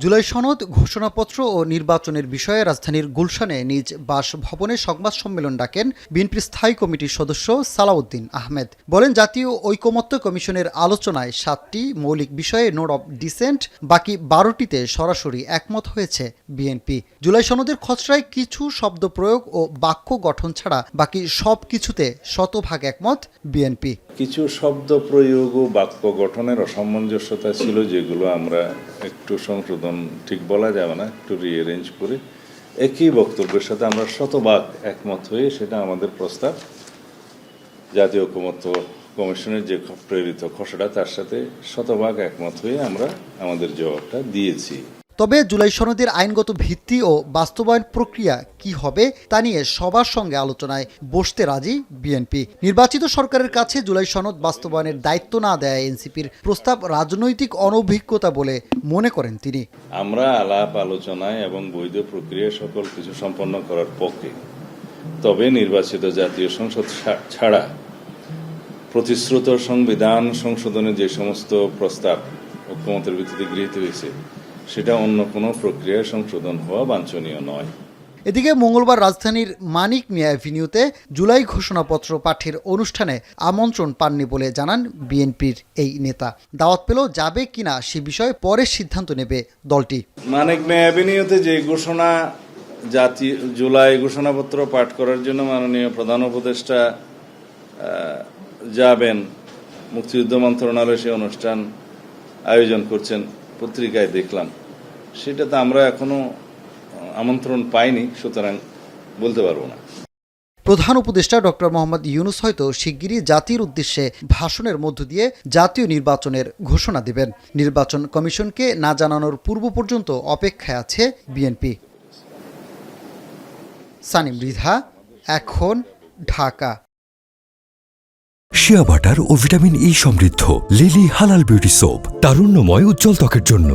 জুলাই সনদ ঘোষণাপত্র ও নির্বাচনের বিষয়ে রাজধানীর গুলশানে নিজ বাসভবনে সংবাদ সম্মেলন ডাকেন বিএনপির স্থায়ী কমিটির সদস্য সালাউদ্দিন আহমেদ। বলেন, জাতীয় ঐকমত্য কমিশনের আলোচনায় 7টি মৌলিক বিষয়ে নোট অব ডিসেন্ট, বাকি 12টিতে সরাসরি একমত হয়েছে বিএনপি। জুলাই সনদের খসড়ায় কিছু শব্দ প্রয়োগ ও বাক্য গঠন ছাড়া বাকি সব কিছুতে শতভাগ একমত বিএনপি। কিছু শব্দ প্রয়োগ ও বাক্য গঠনের অসামঞ্জস্যতা ছিল, যেগুলো আমরা একটু সংশোধন, ঠিক বলা যাবে না, একটু রিঅ্যারেঞ্জ করে একই বক্তব্যের সাথে আমরা শতভাগ একমত হয়ে, সেটা আমাদের প্রস্তাব জাতীয় ঐকমত্য কমিশনের যে প্রেরিত খসড়া, তার সাথে শতভাগ একমত হয়ে আমরা আমাদের জবাবটা দিয়েছি। তবে জুলাই সনদের আইনগত ভিত্তি ও বাস্তবায়ন প্রক্রিয়া কি হবে তা নিয়ে সবার সঙ্গে আলোচনায় বসতে রাজি বিএনপি। নির্বাচিত সরকারের কাছে জুলাই সনদ বাস্তবায়নের দায়িত্ব না দেয় এনসিপির প্রস্তাব রাজনৈতিক অনভিজ্ঞতা বলে মনে করেন তিনি। আমরা আলাপ আলোচনায় এবং বৈধ প্রক্রিয়া সকল কিছু সম্পন্ন করার পক্ষে, তবে নির্বাচিত জাতীয় সংসদ ছাড়া প্রতিশ্রুত সংবিধান সংশোধনের যে সমস্ত প্রস্তাব ঐকমত্যের ভিত্তিতে গৃহীত হয়েছে, সেটা অন্য কোনো প্রক্রিয়ায় সংশোধন হওয়া বাঞ্ছনীয় নয়। এদিকে মঙ্গলবার রাজধানীর মানিক মিয়া অ্যাভিনিউতে জুলাই ঘোষণাপত্র পাঠের অনুষ্ঠানে আমন্ত্রণ পাননি বলে জানান বিএনপির এই নেতা। দাওয়াত পেলেও যাবে কিনা সে বিষয়ে পরে সিদ্ধান্ত নেবে দলটি। মানিক মিয়া অ্যাভিনিউতে যে ঘোষণা, জুলাই ঘোষণাপত্র পাঠ করার জন্য মাননীয় প্রধান উপদেষ্টা যাবেন, মুক্তিযুদ্ধ মন্ত্রণালয় সে অনুষ্ঠান আয়োজন করছেন, পত্রিকায় দেখলাম। সেটাতে আমরা এখনো আমন্ত্রণ পাইনি, সুতরাং বলতে পারবো না। প্রধান উপদেষ্টা ডক্টর মোহাম্মদ ইউনূস হয়তো শিগগিরই জাতির উদ্দেশ্যে ভাষণের মধ্য দিয়ে জাতীয় নির্বাচনের ঘোষণা দেবেন। নির্বাচন কমিশনকে না জানানোর পূর্ব পর্যন্ত অপেক্ষায় আছে বিএনপি। সানি মৃধা, এখন, ঢাকা। শিয়া বাটার ও ভিটামিন ই সমৃদ্ধ লিলি হালাল বিউটি সোপ, তারুণ্যময় উজ্জ্বল ত্বকের জন্য।